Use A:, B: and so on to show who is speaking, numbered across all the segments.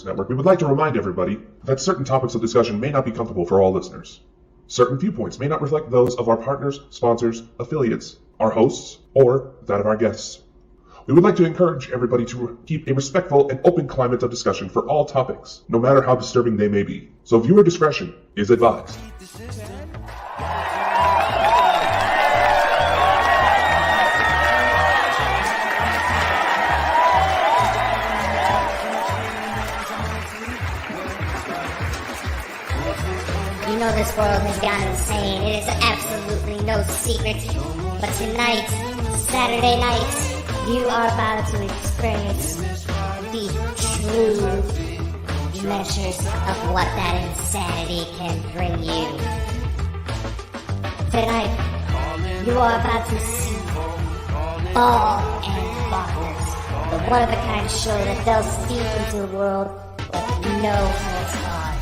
A: Network, we would like to remind everybody that certain topics of discussion may not be comfortable for all listeners. Certain viewpoints may not reflect those of our partners, sponsors, affiliates, our hosts, or that of our guests. We would like to encourage everybody to keep a respectful and open climate of discussion for all topics, no matter how disturbing they may be. So viewer discretion is advised.
B: You know this world has gone insane. It is absolutely no secret. But tonight, Saturday night, you are about to experience the true measures of what that insanity can bring you. Tonight, you are about to see Bonkers, the one-of-a-kind show that delves deep into the world with no holds barred.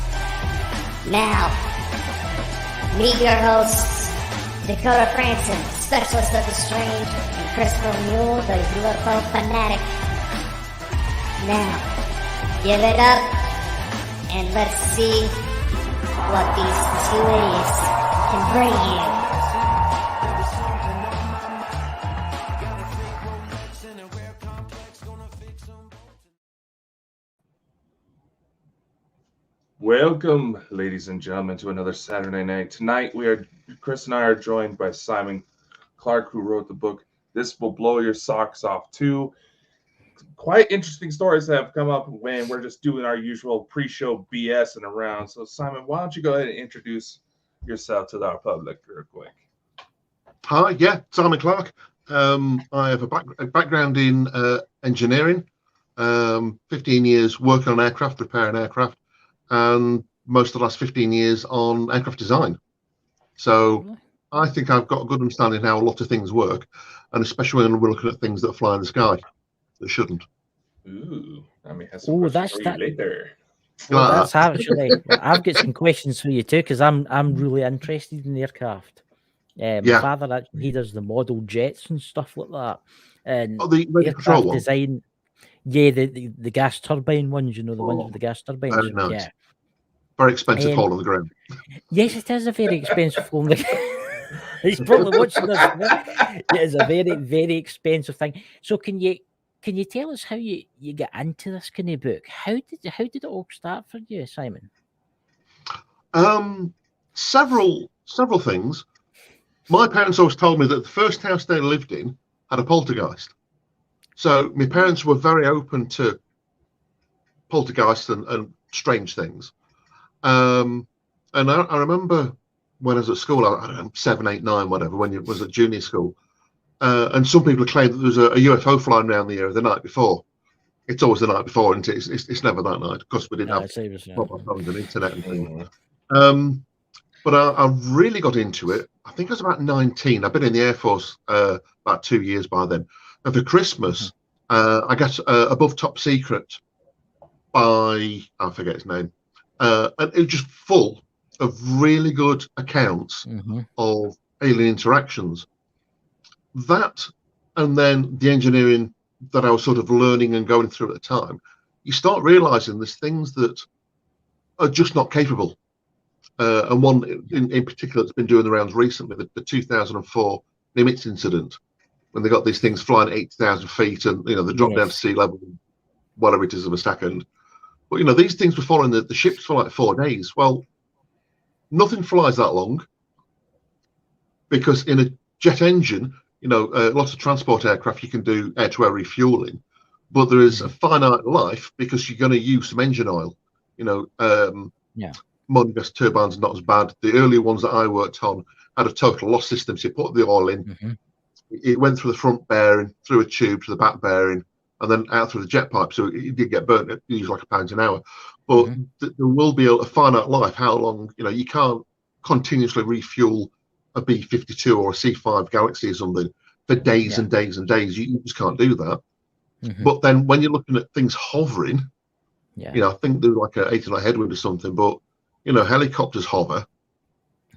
B: Now, meet your hosts, Dakota Franson, specialist of the strange, and Christopher Mule, the UFO fanatic. Now, give it up, and let's see what these two idiots can bring you.
C: Welcome, ladies and gentlemen, to another Saturday night. Tonight, Chris and I are joined by Simon Clarke, who wrote the book "This Will Blow Your Socks Off." Two quite interesting stories that have come up when we're just doing our usual pre-show BS and around. So, Simon, why don't you go ahead and introduce yourself to our public real quick?
D: Hi, Simon Clarke. I have a background in engineering, 15 years working on aircraft, repairing aircraft, and most of the last 15 years on aircraft design. So I think I've got a good understanding how a lot of things work, and especially when we're looking at things that fly in the sky that shouldn't.
C: Ooh, I mean, has some questions for you later.
E: Well, that's actually. I've got some questions for you too, because I'm really interested in aircraft. My father actually, he does the model jets and stuff like that, and
D: the
E: aircraft design. Yeah, the gas turbine ones, you know, the ones with the gas turbines.
D: Very nice.
E: Yeah.
D: Very expensive hole on the ground.
E: Yes, it is a very expensive hole on the ground. He's probably watching this. It is a very, very expensive thing. So can you tell us how you get into this kind of book? How did it all start for you, Simon?
D: Several things. My parents always told me that the first house they lived in had a poltergeist. So my parents were very open to poltergeists and strange things. And I remember when I was at school, I don't know, 7, 8, 9, whatever, when it was at junior school, and some people claimed that there was a UFO flying around the area the night before. It's always the night before, and it's never that night, because we didn't have mobile phones and internet and things. But I really got into it. I think I was about 19. I've been in the Air Force about 2 years by then. And for Christmas, I got Above Top Secret by, I forget his name, and it was just full of really good accounts of alien interactions. That, and then the engineering that I was sort of learning and going through at the time, you start realizing there's things that are just not capable. And one in particular that's been doing the rounds recently, the 2004 Nimitz incident, when they got these things flying at 8,000 feet and, you know, they dropped down to sea level, whatever it is of a second. But, you know, these things were following the ships for like 4 days. Well, nothing flies that long, because in a jet engine, you know, lots of transport aircraft, you can do air-to-air refueling, but there is a finite life because you're going to use some engine oil. You know, modern gas turbines are not as bad. The earlier ones that I worked on had a total loss system. So you put the oil in, it went through the front bearing, through a tube to the back bearing, and then out through the jet pipe. So it did get burnt, usually like £1 an hour. But there will be a finite life. How long, you know, you can't continuously refuel a B-52 or a C-5 Galaxy or something for days and days and days. You just can't do that. But then when you're looking at things hovering, you know, I think there's like an 80-knot headwind or something, but, you know, helicopters hover.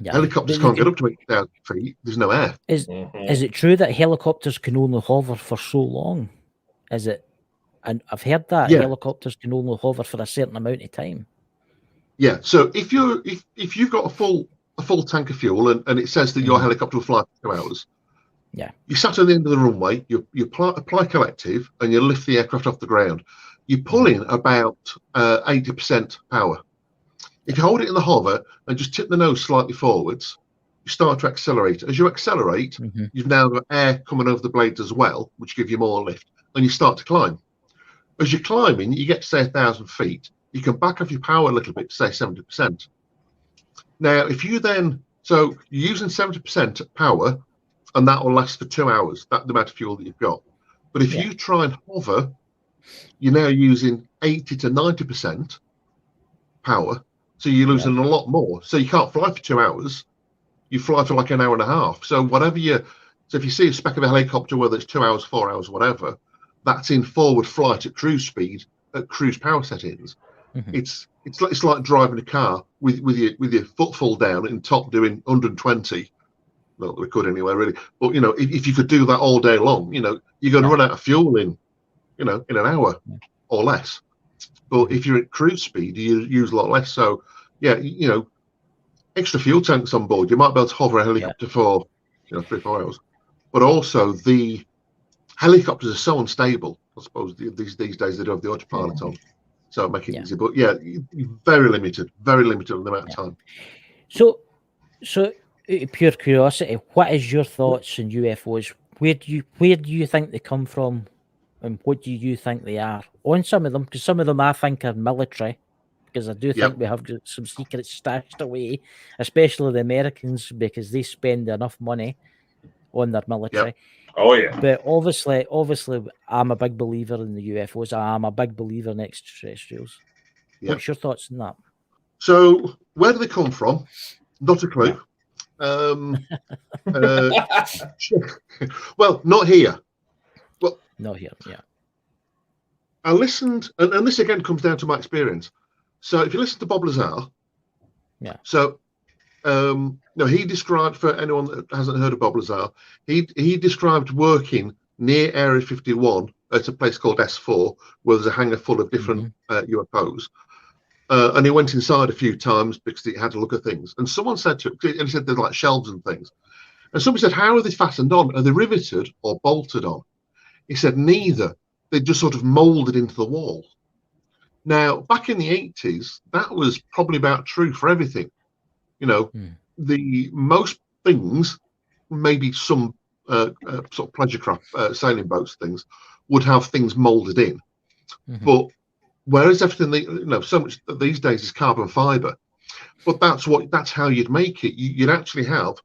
D: Helicopters can't get up to 8,000 feet. There's no air.
E: Is it true that helicopters can only hover for so long? Is it And I've heard that
D: Yeah.
E: helicopters can only hover for a certain amount of time.
D: Yeah. So if you've got a full tank of fuel and it says that your helicopter will fly for 2 hours,
E: Yeah.
D: you sat on the end of the runway, you apply collective, and you lift the aircraft off the ground. You pull in about 80% power. If you hold it in the hover and just tip the nose slightly forwards, you start to accelerate. As you accelerate, you've now got air coming over the blades as well, which give you more lift, and you start to climb. As you're climbing, you get to say 1,000 feet. You can back off your power a little bit, say 70%. Now, if you so you're using 70% power, and that will last for 2 hours, the amount of fuel that you've got. But if you try and hover, you're now using 80 to 90% power, so you're losing a lot more. So you can't fly for 2 hours. You fly for like an hour and a half. So so if you see a speck of a helicopter, whether it's 2 hours, 4 hours, whatever, that's in forward flight at cruise speed, at cruise power settings. It's like driving a car with your foot full down and top doing 120. Not that we could anyway, really. But if you could do that all day long, you're going to run out of fuel in an hour or less. But if you're at cruise speed, you use a lot less. So extra fuel tanks on board. You might be able to hover a helicopter for 3-4 hours. But also the helicopters are so unstable. I suppose these days they don't have the autopilot on, so make it easy. But very limited on the amount of time.
E: So pure curiosity, what is your thoughts on UFOs? Where do you think they come from, and what do you think they are? On some of them, because some of them I think are military, because I do think we have got some secrets stashed away, especially the Americans, because they spend enough money on their military.
C: Oh yeah.
E: But obviously, I'm a big believer in the UFOs. I'm a big believer in extraterrestrials. What's your thoughts on that?
D: So where do they come from? Not a clue. Well, not here. Well,
E: not here. Yeah.
D: I listened, and this again comes down to my experience. So if you listen to Bob Lazar, so he described, for anyone that hasn't heard of Bob Lazar, he described working near Area 51 at a place called S4, where there's a hangar full of different UFOs. And he went inside a few times because he had to look at things. And someone said to him, and he said they're like shelves and things. And somebody said, how are they fastened on? Are they riveted or bolted on? He said, neither. They just sort of molded into the wall. Now, back in the 80s, that was probably about true for everything. The most things, maybe some sort of pleasure craft, sailing boats, things, would have things molded in. But whereas everything, so much these days is carbon fiber. But that's how you'd make it. You'd actually have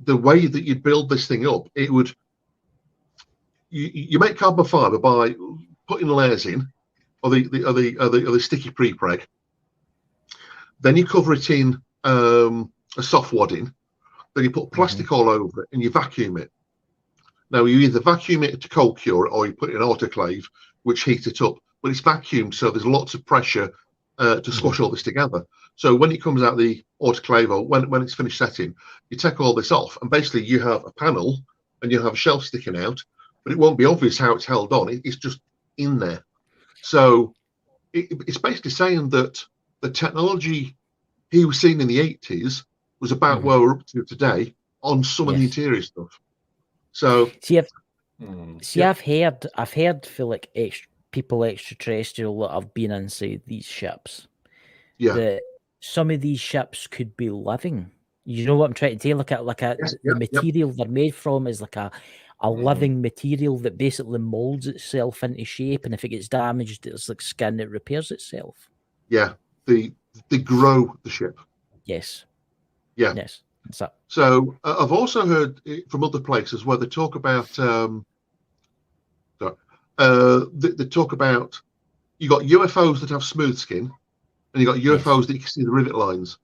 D: the way that you'd build this thing up. It would, you make carbon fiber by putting layers in, or the sticky pre-preg. Then you cover it in a soft wadding. Then you put plastic all over it and you vacuum it. Now you either vacuum it to cold cure it, or you put it in autoclave, which heats it up. But it's vacuumed, so there's lots of pressure to squash all this together. So when it comes out the autoclave, or when it's finished setting, you take all this off, and basically you have a panel and you have a shelf sticking out, but it won't be obvious how it's held on. It's just in there. So it's basically saying that the technology he was seeing in the 80s was about where we're up to today on some of the interior stuff. So
E: I've heard for like people extraterrestrial that have been inside these ships. That some of these ships could be living. You know what I'm trying to say? The material they're made from is like a living material that basically molds itself into shape, and if it gets damaged, it's like skin, it repairs itself.
D: Yeah, they grow the ship.
E: Yes.
D: Yeah.
E: Yes. That's that.
D: So I've also heard from other places where they talk about they talk about, you got UFOs that have smooth skin, and you got UFOs that you can see the rivet lines.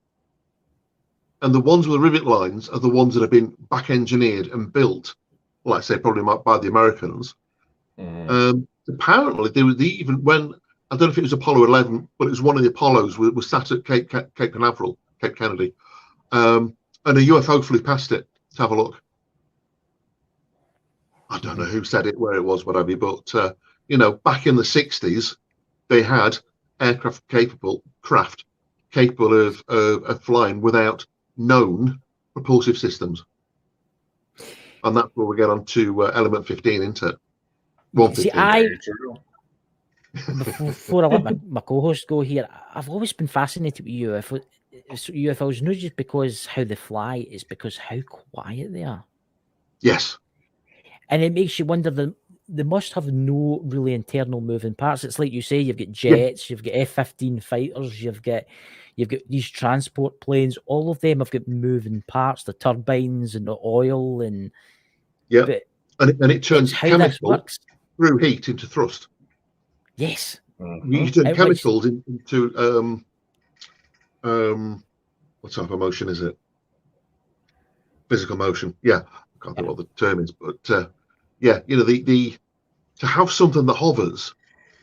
D: And the ones with the rivet lines are the ones that have been back engineered and built, like I say, probably by the Americans. Apparently, there was even when, I don't know if it was Apollo 11, but it was one of the Apollos was sat at Cape Canaveral, Cape Kennedy, and a UFO flew past it to have a look. I don't know who said it, where it was, whatever, but back in the 60s, they had aircraft capable of flying without known propulsive systems. And that's where we get on to element 15, isn't it? 115.
E: Before I let my co-host go here, I've always been fascinated with UFOs, not just because how they fly, it's because how quiet they are.
D: Yes.
E: And it makes you wonder, they must have no really internal moving parts. It's like you say, you've got jets, you've got F-15 fighters, you've got these transport planes. All of them have got moving parts, the turbines and the oil, and
D: and it turns chemical through heat into thrust.
E: Yes,
D: you turn chemicals into what type of motion is it? Physical motion. Yeah, I can't think what the term is, but the to have something that hovers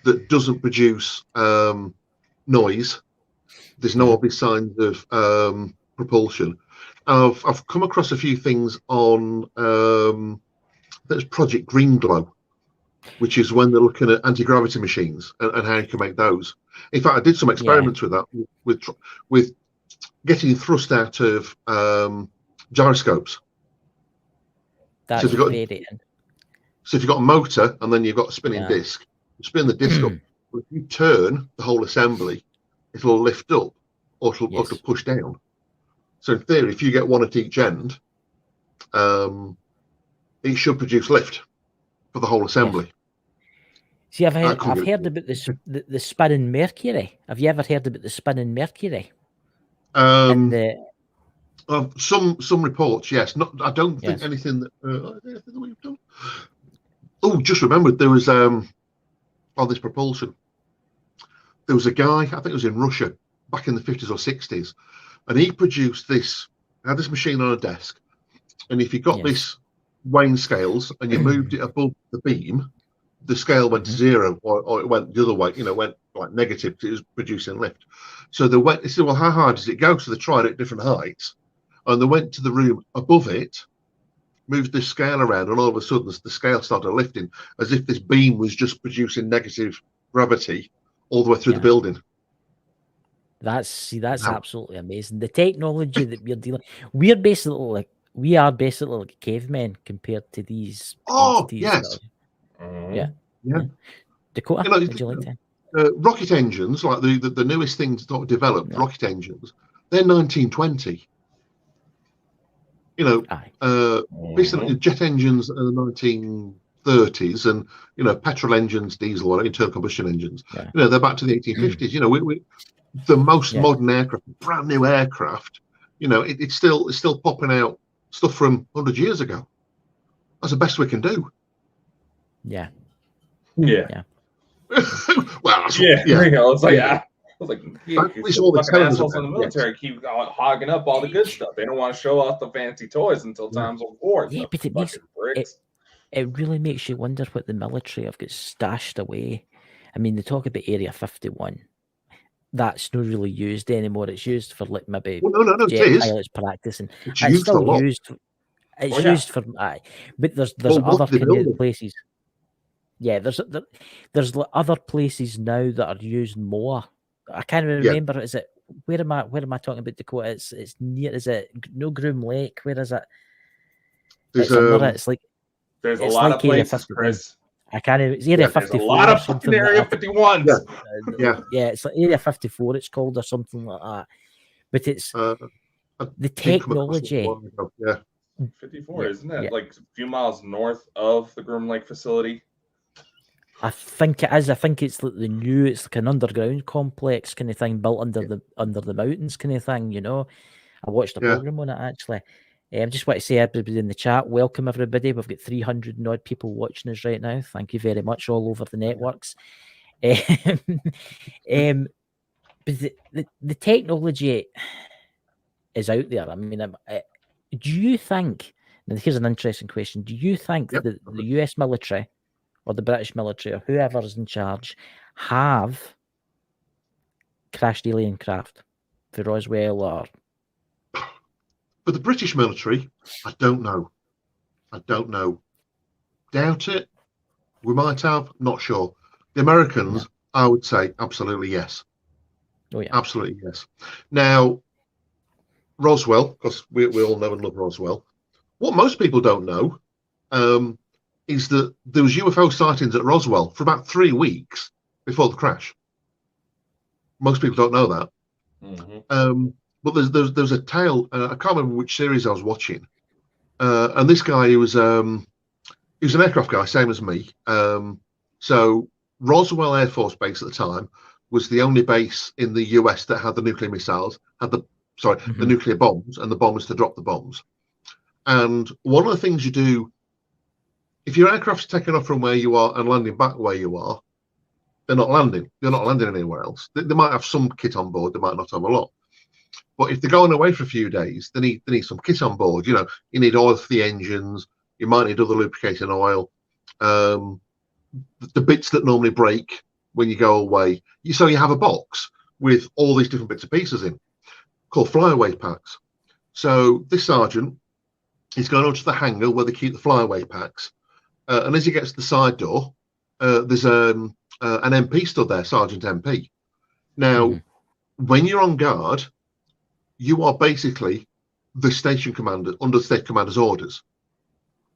D: that doesn't produce noise. There's no obvious signs of propulsion. I've come across a few things on there's Project Green Glow, which is when they're looking at anti-gravity machines and how you can make those. In fact, I did some experiments with that, with getting thrust out of gyroscopes.
E: That's
D: so if you've got a motor and then you've got a spinning disc, you spin the disc up. But if you turn the whole assembly, it'll lift up or it'll push down. So in theory, if you get one at each end, it should produce lift for the whole assembly.
E: See, I've heard about the Spinning Mercury. Have you ever heard about the Spinning Mercury?
D: Some reports, yes. I don't think anything that we've done. Oh, just remembered there was on this propulsion. There was a guy, I think it was in Russia, back in the 50s or 60s, and he produced this. Had this machine on a desk, and if you got this weighing scales and you moved it above the beam, the scale went to zero, or it went the other way. Went like negative because it was producing lift. So they said, well, how high does it go? So they tried it at different heights, and they went to the room above it, moved the scale around, and all of a sudden the scale started lifting as if this beam was just producing negative gravity all the way through the building.
E: That's absolutely amazing. The technology that we're dealing, we are basically like cavemen compared to these.
D: Oh yes.
E: Yeah. Dakota, would you like to?
D: Rocket engines, like the newest things developed, rocket engines, they're 1920. Basically jet engines are the 1930s, and petrol engines, diesel, or internal combustion engines. They're back to the 1850s. The most modern aircraft, brand new aircraft. It's still popping out stuff from 100 years ago. That's the best we can do.
E: Yeah.
C: Yeah.
D: Well,
C: it's like
D: all the
C: assholes in the military keep hogging up all the good stuff. They don't want to show off the fancy toys until times of war.
E: Yeah, but it really makes you wonder what the military have got stashed away. I mean, they talk about Area 51. That's not really used anymore. It's used for like maybe jet pilots practicing.
D: It's still used.
E: It's used for, but there's other kind of places. Yeah, there's other places now that are used more. I can't remember. Yeah. Is it where am I talking about, Dakota? It's near. Is it no Groom Lake? Where is it?
D: There's
C: a lot of places, Chris.
E: I can't. It's Area 54.
C: There's a lot of fucking Area 51s.
E: Yeah. It's like Area 54. It's called, or something like that. But it's the technology.
C: 54, isn't it? Like a few miles north of the Groom Lake facility.
E: I think it is. I think it's like it's like an underground complex kind of thing built under the mountains kind of thing. I watched a program on it actually. I just want to say, everybody in the chat, welcome everybody. We've got 300 and odd people watching us right now. Thank you very much, all over the networks. But the technology is out there. I mean, do you think? Now, here's an interesting question. Do you think that the US military or the British military or whoever is in charge have crashed alien craft for Roswell or?
D: For the British military, I don't know. Doubt it. We might have, not sure. The Americans, I would say, absolutely yes.
E: Oh yeah.
D: Absolutely yes. Now, Roswell, because we all know and love Roswell. What most people don't know is that there was UFO sightings at Roswell for about 3 weeks before the crash. Most people don't know that.
C: Mm-hmm.
D: But there's a tale. I can't remember which series I was watching, and this guy he was an aircraft guy, same as me. So Roswell Air Force Base at the time was the only base in the US that had the nuclear missiles, the nuclear bombs, and the bombers to drop the bombs. And one of the things you do, if your aircraft's taking off from where you are and landing back where you are, they're not landing. They're not landing anywhere else. They might have some kit on board. They might not have a lot. But if they're going away for a few days, they need some kit on board. You need oil for the engines. You might need other lubricating oil. The bits that normally break when you go away. So you have a box with all these different bits and pieces in, called flyaway packs. So this sergeant is going on to the hangar where they keep the flyaway packs. And as he gets to the side door, there's an MP stood there, Sergeant MP. Now, when you're on guard, you are basically the station commander, under the station commander's orders.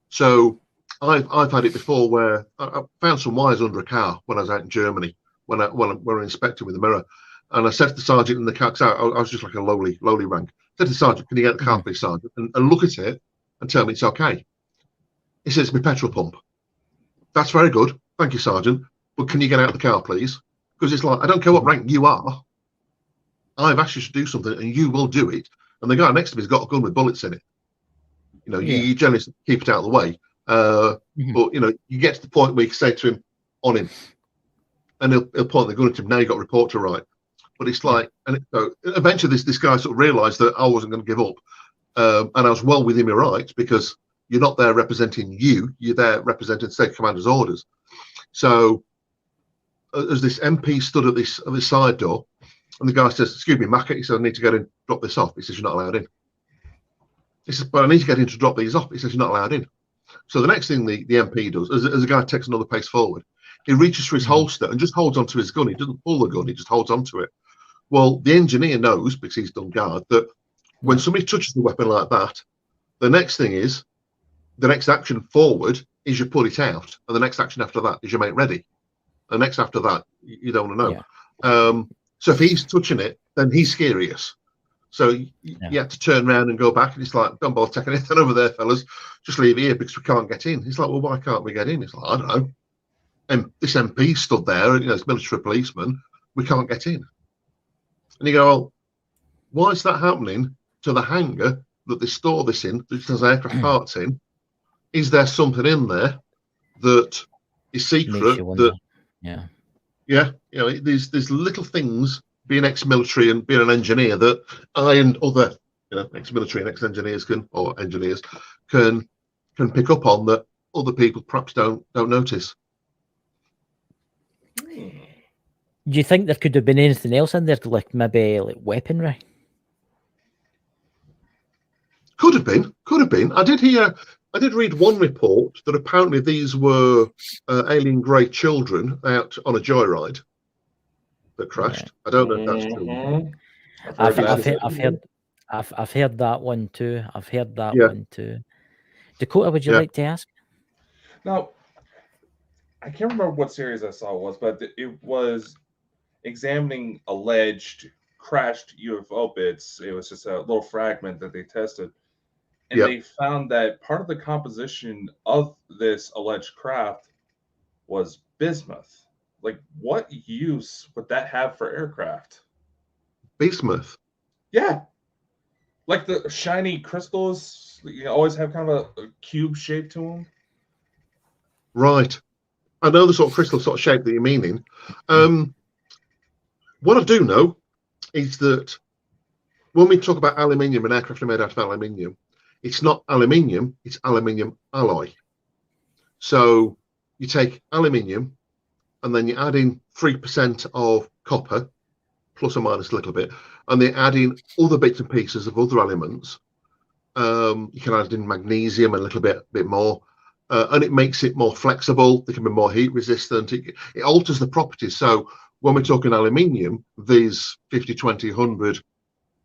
D: So I've had it before where I found some wires under a car when I was out in Germany, when I were inspecting with the mirror. And I said to the sergeant in the car, because I was just like a lowly rank, I said to the sergeant, can you get the car, please, sergeant, and look at it and tell me it's okay. He says, it's my petrol pump. That's very good. Thank you, sergeant. But can you get out of the car, please? Because it's like, I don't care what rank you are. I've asked you to do something and you will do it. And the guy next to me has got a gun with bullets in it. You generally keep it out of the way. But, you get to the point where you can say to him, on him. And he'll point the gun at him. Now you've got a report to write. But it's like, so eventually this guy sort of realised that I wasn't going to give up. And I was well within my rights, because you're not there representing you. You're there representing state commander's orders. So as this MP stood at this side door, and the guy says, excuse me, Mac, he said, I need to get in, drop this off. He says, you're not allowed in. He says, but I need to get in to drop these off. He says, you're not allowed in. So the next thing the MP does, as the guy takes another pace forward, he reaches for his holster and just holds onto his gun. He doesn't pull the gun, he just holds onto it. Well, the engineer knows, because he's done guard, that when somebody touches the weapon like that, the next action forward is you pull it out, and the next action after that is you make ready. The next after that, you don't want to know. Yeah. So if he's touching it, then he's scariest. So you have to turn around and go back, and it's like, don't bother taking anything over there, fellas. Just leave here because we can't get in. He's like, well, why can't we get in? It's like, I don't know. And this MP stood there, it's military policeman. We can't get in. And you go, well, why is that happening to the hangar that they store this in, that has aircraft parts in? Is there something in there that is secret? There's little things, being ex-military and being an engineer, that I and other ex-military and ex-engineers can pick up on, that other people perhaps don't notice.
E: Do you think there could have been anything else in there, like maybe like weaponry?
D: Could have been. I did read one report that apparently these were alien grey children out on a joyride that crashed. I don't know if that's true.
E: I've heard that one too. One too. Dakota, would you like to ask?
C: Now, I can't remember what series I saw it was, but it was examining alleged crashed UFO bits. It was just a little fragment that they tested. And they found that part of the composition of this alleged craft was bismuth. Like, what use would that have for aircraft?
D: Bismuth?
C: Yeah. Like the shiny crystals, always have kind of a cube shape to them.
D: Right. I know the sort of crystal sort of shape that you're meaning. What I do know is that when we talk about aluminium and aircraft are made out of aluminium, it's not aluminium, it's aluminium alloy. So you take aluminium and then you add in 3% of copper, plus or minus a little bit, and they add in other bits and pieces of other elements. You can add in magnesium a little bit more. and it makes it more flexible. They can be more heat resistant. It alters the properties. So when we're talking aluminium, there's 50, 20, 100,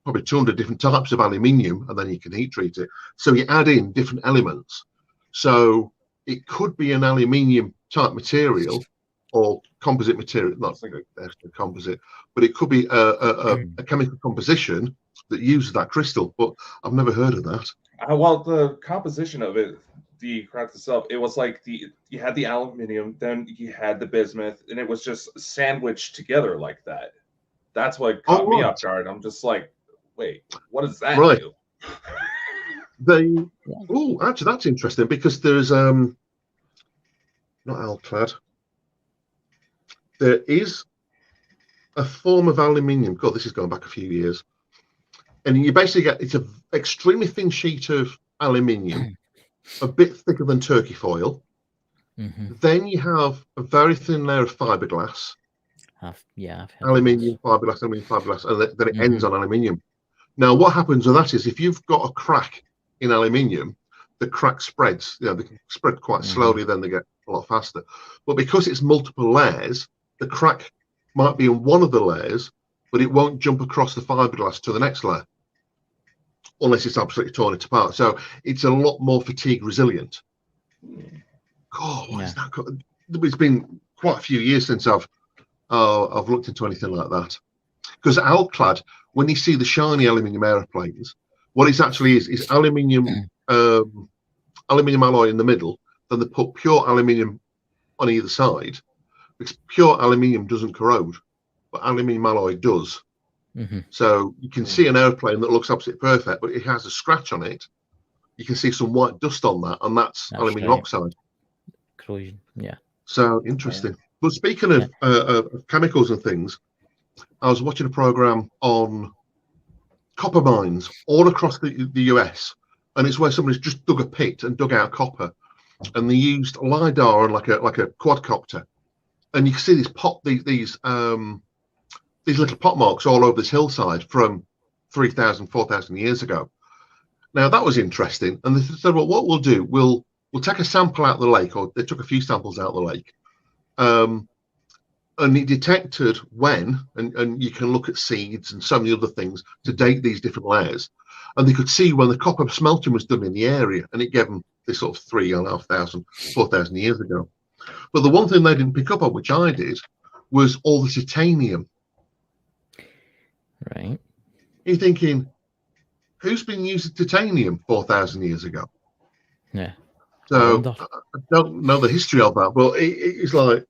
D: probably 200 different types of aluminium, and then you can heat treat it. So you add in different elements. So it could be an aluminium type material or composite material, not a composite, but it could be a chemical composition that uses that crystal. But I've never heard of that.
C: Well, the composition of it, the craft itself, it was like you had the aluminium, then you had the bismuth, and it was just sandwiched together like that. That's what caught me off guard. I'm just like, wait, what does that do?
D: Actually, that's interesting because there's not alclad. There is a form of aluminium. God, this is going back a few years, and you basically get it's an extremely thin sheet of aluminium, a bit thicker than turkey foil. Then you have a very thin layer of fiberglass. Aluminium fiberglass, and then it ends on aluminium. Now, what happens with that is if you've got a crack in aluminium, the crack spreads. They can spread quite slowly, then they get a lot faster. But because it's multiple layers, the crack might be in one of the layers, but it won't jump across the fiberglass to the next layer unless it's absolutely torn it apart. So it's a lot more fatigue resilient. God, what is that? It's been quite a few years since I've looked into anything like that. Because alclad, when you see the shiny aluminium aeroplanes, what it actually is aluminium alloy in the middle. Then they put pure aluminium on either side, because pure aluminium doesn't corrode, but aluminium alloy does. So you can see an airplane that looks absolutely perfect, but it has a scratch on it. You can see some white dust on that, and that's aluminium oxide.
E: Corrosion,
D: So interesting. But speaking of chemicals and things, I was watching a program on copper mines all across the US, and it's where somebody's just dug a pit and dug out copper, and they used LiDAR on like a quadcopter, and you can see these little pot marks all over this hillside from 3,000, 4,000 years ago. Now that was interesting, and they said, well, what we'll do, we'll take a sample out of the lake, or they took a few samples out of the lake, and it detected when, and you can look at seeds and so many other things to date these different layers, and they could see when the copper smelting was done in the area, and it gave them this sort of 3,500, 4,000 years ago. But the one thing they didn't pick up on, which I did, was all the titanium.
E: Right.
D: You're thinking, who's been using titanium 4,000 years ago?
E: Yeah.
D: So I don't know the history of that, but it's like,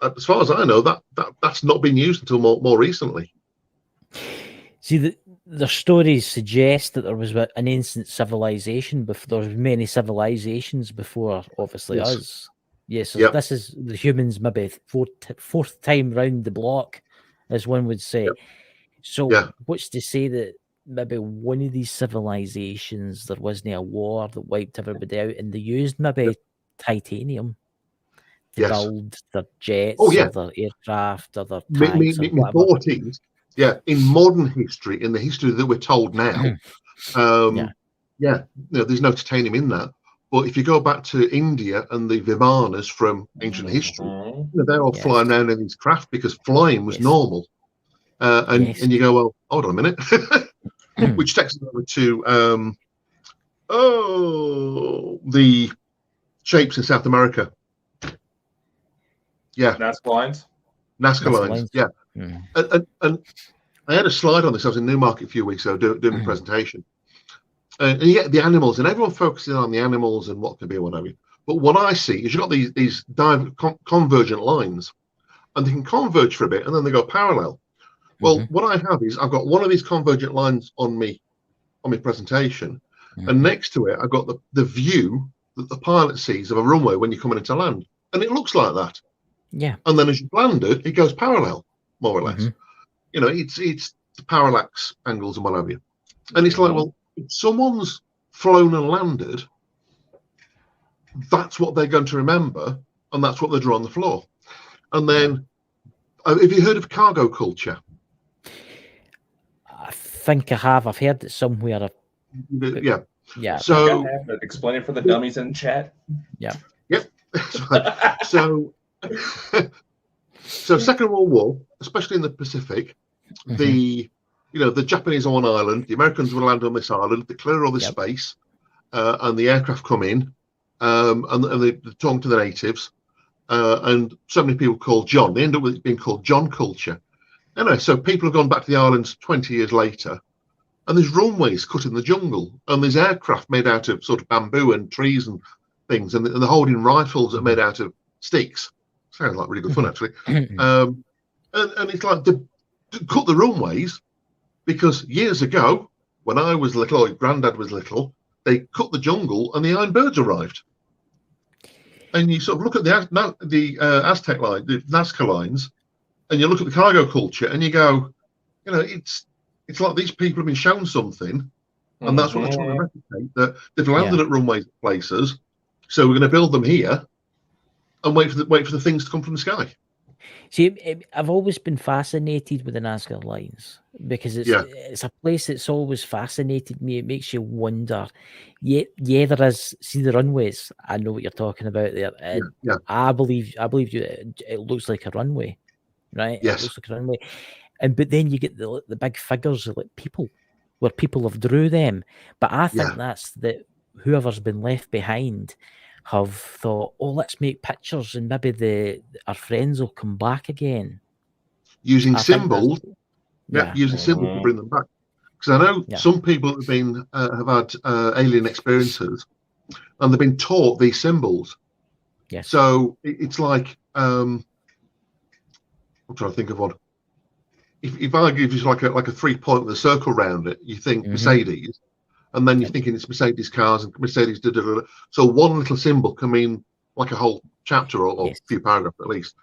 D: as far as I know, that's not been used until more recently.
E: See, the stories suggest that there was an ancient civilization before. There was many civilizations before, obviously us. Yes, so this is the humans maybe fourth time round the block, as one would say. So what's to say that maybe one of these civilizations, there wasn't a war that wiped everybody out, and they used maybe titanium to build their jets or their aircraft or their tanks or whatever.
D: In modern history, in the history that we're told now, there's no titanium in that. But if you go back to India and the Vimanas from ancient history, they're all flying around in these craft because flying was normal. And you go, well, hold on a minute, which takes us over to the shapes in South America.
C: Nazca lines.
D: Nazca lines. Yeah. And I had a slide on this. I was in Newmarket a few weeks ago doing a presentation. And you get the animals, and everyone focuses on the animals and what can be or whatever. But what I see is you've got these convergent lines, and they can converge for a bit, and then they go parallel. Well, what I have is I've got one of these convergent lines on my presentation, and next to it I've got the view that the pilot sees of a runway when you're coming into land, and it looks like that.
E: Yeah.
D: And then as you land it goes parallel, more or less. You know, it's the parallax angles and what have you. And it's like, well, if someone's flown and landed, that's what they're going to remember, and that's what they draw on the floor. And then, have you heard of cargo culture?
E: I think I have. I've heard it somewhere.
D: Yeah.
E: Yeah.
D: So
C: explain it for the dummies in chat.
E: Yeah.
D: So, so Second World War, especially in the Pacific, the Japanese are on an island, the Americans will land on this island, they clear all this space, and the aircraft come in, and they're talking to the natives, and so many people called John. They end up with it being called John culture. Anyway, so people have gone back to the islands 20 years later, and there's runways cut in the jungle, and there's aircraft made out of sort of bamboo and trees and things, and they're holding rifles that are made out of sticks. Sounds like really good fun, actually. And it's like they cut the runways because years ago, when I was little, or Grandad was little, they cut the jungle and the iron birds arrived. And you sort of look at the Aztec line, the Nazca lines, and you look at the cargo culture, and you go, it's like these people have been shown something, and that's what they're trying to replicate. That they've landed at runway places, so we're going to build them here, and wait for the things to come from the sky.
E: See, I've always been fascinated with the Nazca lines because it's a place that's always fascinated me. It makes you wonder. Yeah, there is. See the runways. I know what you're talking about there. I believe you. It looks like a runway, right?
D: Yes.
E: It looks like a runway. But then you get the big figures of like people, where people have drew them. But I think that's that whoever's been left behind have thought, oh, let's make pictures and maybe our friends will come back again.
D: Using symbols. Using symbols to bring them back. Because I know some people have been have had alien experiences, and they've been taught these symbols.
E: Yes.
D: So it's like I'm trying to think of one. If I give you like a 3-point with a circle around it, you think Mercedes, and then you're thinking it's Mercedes cars and Mercedes. So one little symbol can mean like a whole chapter or a few paragraphs at least,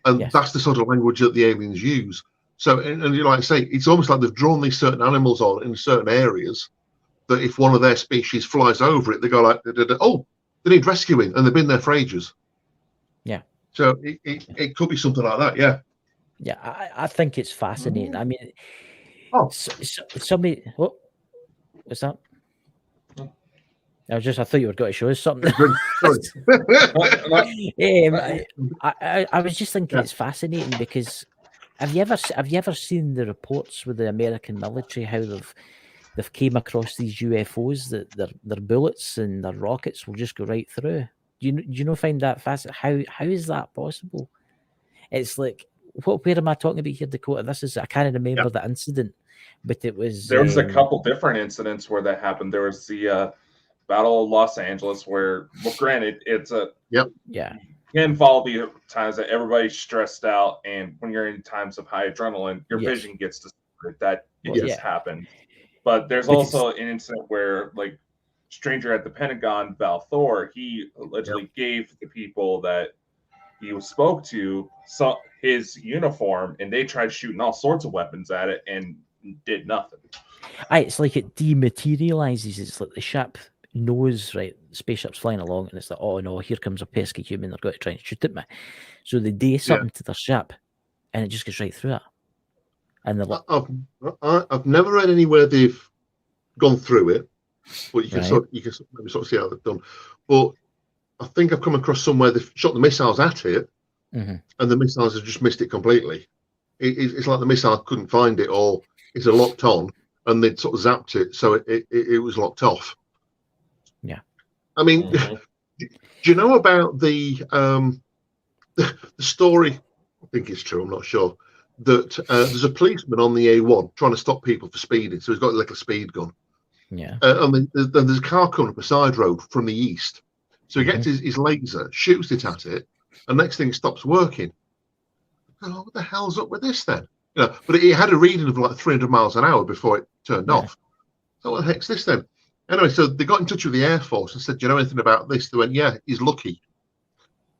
D: and that's the sort of language that the aliens use. So, and you like say, it's almost like they've drawn these certain animals on in certain areas that if one of their species flies over it, they go like, oh, they need rescuing, and they've been there for ages.
E: Yeah.
D: So it could be something like that. Yeah.
E: Yeah, I think it's fascinating. I mean, somebody. What was that? I thought you were going to show us something. I was just thinking it's fascinating because have you ever seen the reports with the American military how they've came across these UFOs that their bullets and their rockets will just go right through? Do you know find that fascinating? How is that possible? It's like where am I talking about here, Dakota? I can't remember the incident, but it was
C: there was a couple different incidents where that happened. There was the Battle of Los Angeles, where, well, granted, it's you can follow the times that everybody's stressed out, and when you're in times of high adrenaline, your vision gets distorted. That just happened. But there's also an incident where, like, stranger at the Pentagon, Val Thor, he allegedly gave the people that he spoke to his uniform, and they tried shooting all sorts of weapons at it and did nothing.
E: It's like it dematerializes. It's like the ship knows, right, the spaceship's flying along, and it's like, oh no, here comes a pesky human, they're going to try and shoot at me. So they do something to their ship, and it just goes right through it. And they're like,
D: I've never read anywhere they've gone through it, but you can maybe sort of see how they've done. But I think I've come across somewhere they've shot the missiles at it, and the missiles have just missed it completely. It's like the missile couldn't find it, or it's locked on, and they'd sort of zapped it, so it was locked off.
E: Yeah.
D: I mean, do you know about the story? I think it's true, I'm not sure, that there's a policeman on the A1 trying to stop people for speeding, so he's got a little speed gun.
E: Yeah.
D: And then there's a car coming up a side road from the east. So he gets his laser, shoots it at it, and next thing it stops working. Oh, what the hell's up with this then? But it had a reading of like 300 miles an hour before it turned off. So what the heck's this then? Anyway, so they got in touch with the Air Force and said, do you know anything about this? They went, yeah, he's lucky.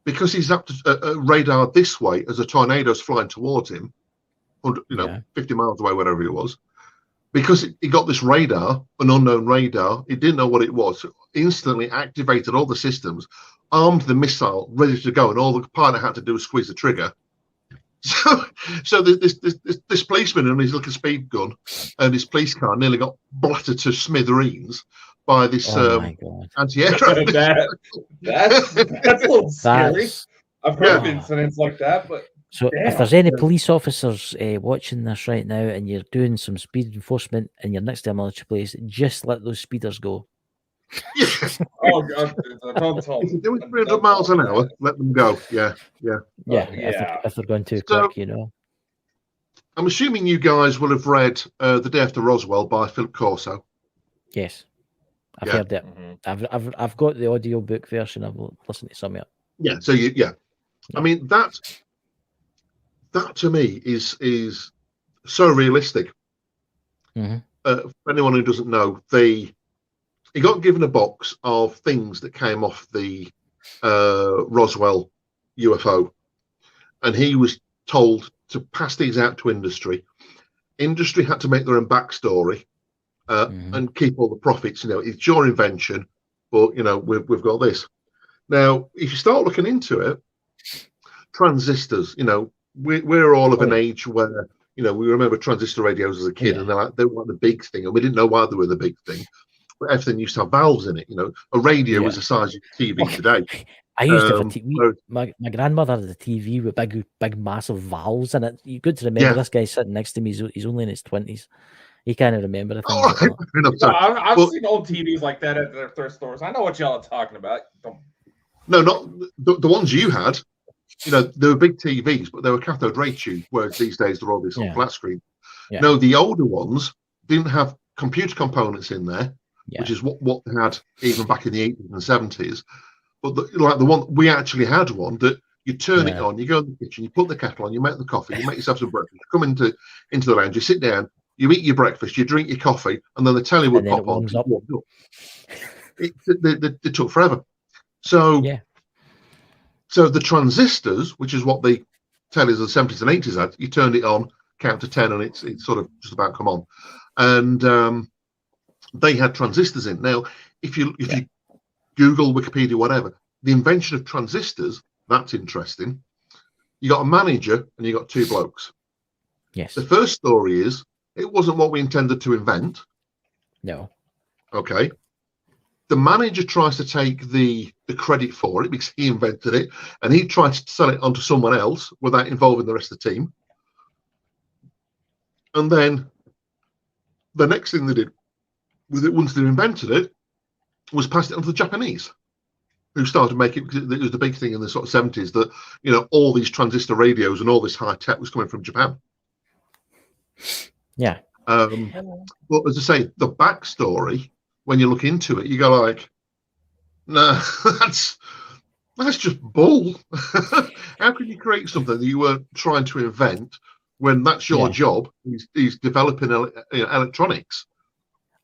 D: Because he's up to radar this way as a tornado's flying towards him, 50 miles away, whatever it was. Because he got this radar, an unknown radar, he didn't know what it was. So instantly activated all the systems, armed the missile, ready to go, and all the pilot had to do was squeeze the trigger. So this policeman and his little speed gun and his police car nearly got blattered to smithereens, by this
E: Oh my god.
D: anti-aircraft.
C: That's a little scary.
E: That's
C: I've heard of
E: Oh.
C: incidents like that, but
E: so.
C: Damn.
E: If there's any police officers watching this right now, and you're doing some speed enforcement, and you're next to a military place, just let those speeders go.
C: oh god, don't tell
D: If
C: me.
D: you're doing 300 miles an hour, let them go. Yeah.
E: Yeah,
C: yeah.
E: If they're going too
D: So-
E: quick, you know.
D: I'm assuming you guys will have read The Day After Roswell by Phil Corso.
E: Yes, I've
D: Yeah.
E: heard that.
C: Mhm.
E: I've got the audiobook version. I've listened to some of it.
D: Yeah. So I mean that to me is so realistic.
E: Mhm.
D: For anyone who doesn't know, he got given a box of things that came off the Roswell UFO, and he was told to pass these out to industry. Industry had to make their own backstory and keep all the profits. You know, it's your invention, but you know we've got this. Now, if you start looking into it, transistors. You know, we're all of an age where you know we remember transistor radios as a kid, and they were like the big thing, and we didn't know why they were the big thing. But everything used to have valves in it. You know, a radio was the size of a TV today.
E: I used to have a TV. My grandmother had a TV with big, massive valves in it. You good to remember this guy sitting next to me. He's only in his 20s. He can't remember the things.
C: I've seen old TVs like that at their thrift stores. I know what y'all are talking about.
D: No, not the ones you had. You know, they were big TVs, but they were cathode ray tube, whereas these days they're all these flat screen.
E: Yeah.
D: No, the older ones didn't have computer components in there, which is what they had even back in the 80s and 70s. But the one we actually had one that you turn it on, you go in the kitchen, you put the kettle on, you make the coffee, you make yourself some breakfast, you come into the lounge, you sit down, you eat your breakfast, you drink your coffee, and then the telly would pop on. It took forever. So the transistors, which is what the tellies of the 70s and 80s had, you turned it on, count to 10, and it's sort of just about come on. And they had transistors in. Now, if you Google, Wikipedia, whatever, the invention of transistors, that's interesting. You got a manager and you got two blokes.
E: Yes.
D: The first story is it wasn't what we intended to invent.
E: No.
D: Okay. The manager tries to take the credit for it because he invented it, and he tries to sell it onto someone else without involving the rest of the team. And then the next thing they did with it, once they invented it, was passed it on to the Japanese, who started making it, because it was the big thing in the sort of 70s that, you know, all these transistor radios and all this high tech was coming from Japan.
E: Yeah.
D: But as I say, the backstory, when you look into it, you go like, no, that's just bull. How can you create something that you weren't trying to invent when that's your job? He's developing electronics.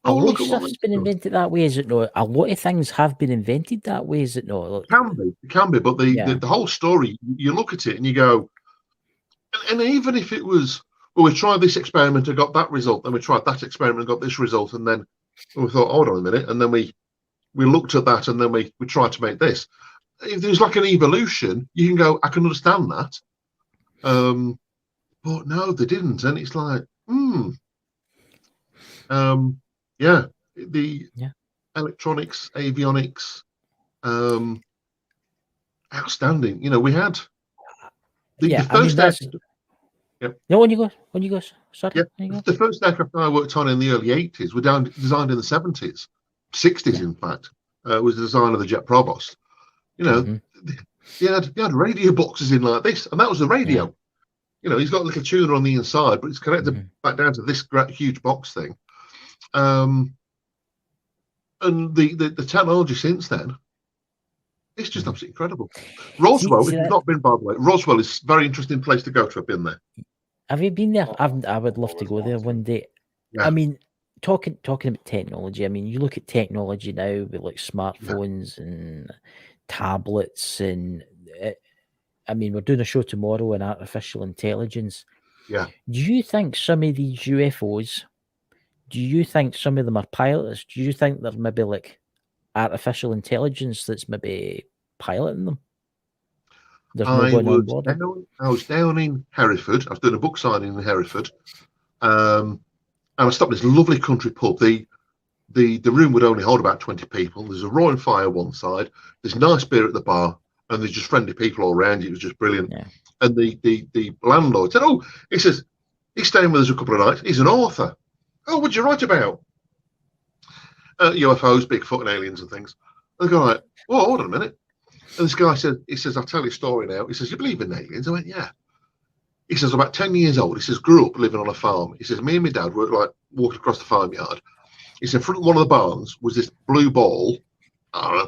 E: A lot of stuff's been invented that way, is it not? A lot of things have been invented that way, is it not?
D: It can be, but the whole story, you look at it and you go, and even if it was, well, we tried this experiment and got that result, then we tried that experiment and got this result, and then we thought, hold on a minute, and then we looked at that, and then we tried to make this. If there's like an evolution, you can go, I can understand that. But no, they didn't, and it's like, the electronics, avionics, outstanding. You know, we had the first.
E: No, on you go. Sorry.
D: Yeah,
E: you go.
D: the first aircraft I worked on in the early 80s were designed in the 70s, 60s, in fact. Was the design of the Jet Provost. You know, they had radio boxes in like this, and that was the radio. Yeah. You know, he's got a little tuner on the inside, but it's connected back down to this great huge box thing. And the technology since then, it's just absolutely incredible. Roswell, if you've not been, by the way, Roswell is a very interesting place to go to. I've been there.
E: Have you been there? I would love to go there one day. Yeah. I mean, talking about technology, I mean, you look at technology now with like smartphones and tablets, and I mean, we're doing a show tomorrow on artificial intelligence.
D: Yeah.
E: Do you think some of these UFOs, do you think some of them are pilots? Do you think they're maybe like artificial intelligence that's maybe piloting them?
D: I was down in Hereford. I was doing a book signing in Hereford. And I stopped at this lovely country pub. The the room would only hold about 20 people. There's a roaring fire one side. There's nice beer at the bar, and there's just friendly people all around you. It was just brilliant.
E: Yeah.
D: And the landlord said, "Oh, he says he's staying with us a couple of nights. He's an author. Oh, what'd you write about? UFOs, Bigfoot, and aliens and things." And the guy like, "Oh, hold on a minute." And this guy said, "He says I'll tell you a story now." He says, "You believe in aliens?" I went, "Yeah." He says, "About 10 years old." He says, "Grew up living on a farm." He says, "Me and my dad were like walking across the farmyard." He said, "In front of one of the barns was this blue ball,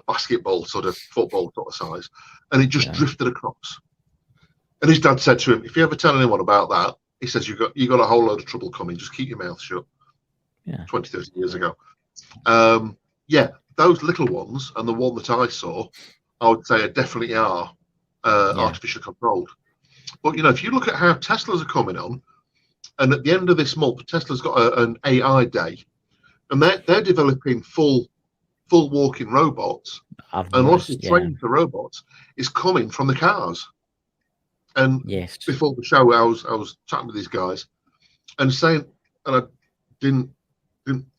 D: basketball, sort of football sort of size, and it just drifted across." And his dad said to him, "If you ever tell anyone about that," he says, you got a whole load of trouble coming. Just keep your mouth shut."
E: Yeah.
D: 20, 30 years ago. Those little ones and the one that I saw, I would say definitely are artificially controlled. But, if you look at how Teslas are coming on, and at the end of this month, Tesla's got an AI day, and they're developing full walking robots, and a lot of the training for robots is coming from the cars. And before the show, I was chatting with these guys and saying, and I didn't